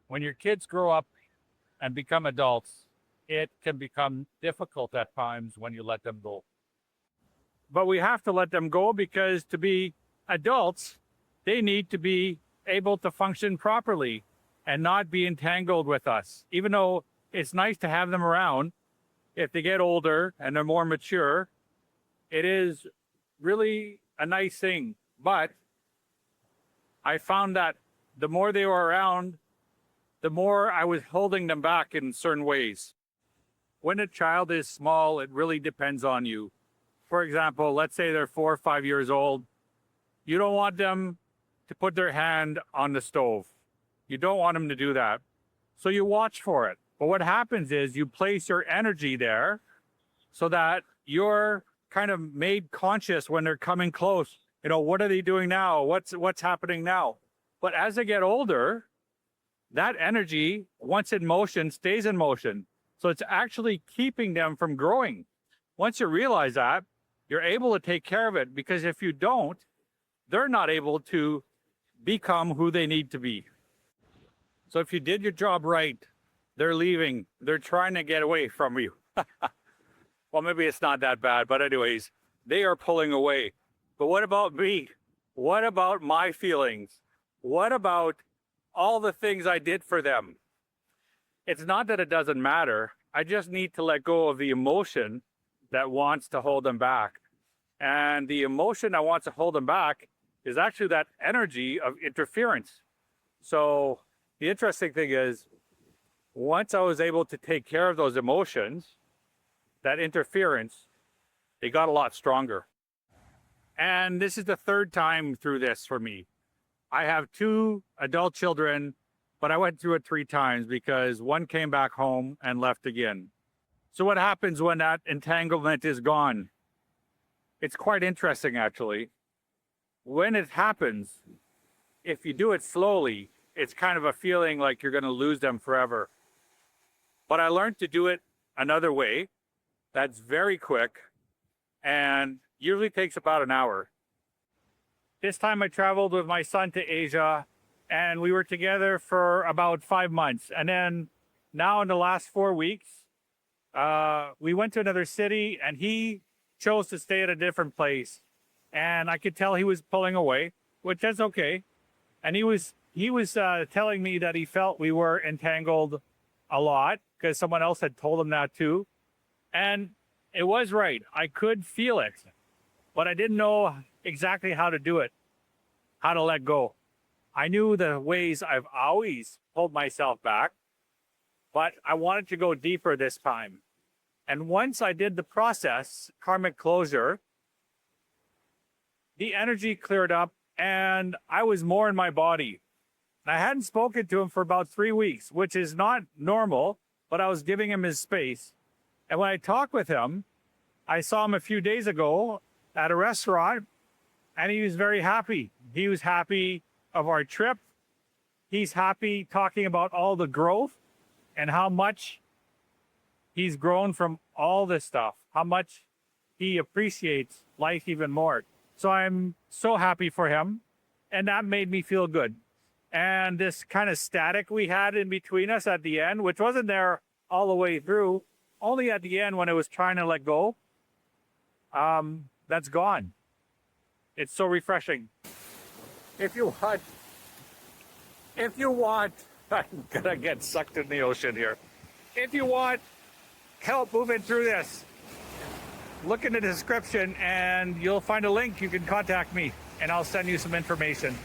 When your kids grow up and become adults, it can become difficult at times when you let them go. But we have to let them go because to be adults, they need to be able to function properly and not be entangled with us. Even though it's nice to have them around, if they get older and they're more mature, it is really a nice thing. But I found that the more they were around, the more I was holding them back in certain ways. When a child is small, it really depends on you. For example, let's say they're 4 or 5 years old. You don't want them to put their hand on the stove. You don't want them to do that. So you watch for it. But what happens is you place your energy there so that you're kind of made conscious when they're coming close. You know, what are they doing now? What's happening now? But as they get older, that energy, once in motion, stays in motion. So it's actually keeping them from growing. Once you realize that, you're able to take care of it, because if you don't, they're not able to become who they need to be. So if you did your job right, they're leaving. They're trying to get away from you. Well, maybe it's not that bad, but anyways, they are pulling away. But what about me? What about my feelings? What about all the things I did for them? It's not that it doesn't matter. I just need to let go of the emotion that wants to hold them back. And the emotion that wants to hold them back is actually that energy of interference. So the interesting thing is, once I was able to take care of those emotions, that interference, they got a lot stronger. And this is the third time through this for me. I have 2 adult children, but I went through it 3 times because one came back home and left again. So what happens when that entanglement is gone? It's quite interesting, actually. When it happens, if you do it slowly, it's kind of a feeling like you're going to lose them forever. But I learned to do it another way that's very quick and usually takes about an hour. This time I traveled with my son to Asia, and we were together for about 5 months. And then now in the last 4 weeks, we went to another city, and he chose to stay at a different place. And I could tell he was pulling away, which is okay. And he was telling me that he felt we were entangled a lot because someone else had told him that too. And it was right. I could feel it, but I didn't know exactly how to do it, how to let go. I knew the ways I've always pulled myself back, but I wanted to go deeper this time. And once I did the process, karmic closure, the energy cleared up and I was more in my body. I hadn't spoken to him for about 3 weeks, which is not normal, but I was giving him his space. And when I talked with him, I saw him a few days ago at a restaurant, and he was very happy. He was happy of our trip. He's happy talking about all the growth and how much he's grown from all this stuff, how much he appreciates life even more. So I'm so happy for him, and that made me feel good. And this kind of static we had in between us at the end, which wasn't there all the way through, only at the end when it was trying to let go, that's gone. It's so refreshing. If you want, I'm gonna get sucked in the ocean here. If you want help moving through this, look in the description and you'll find a link. You can contact me and I'll send you some information.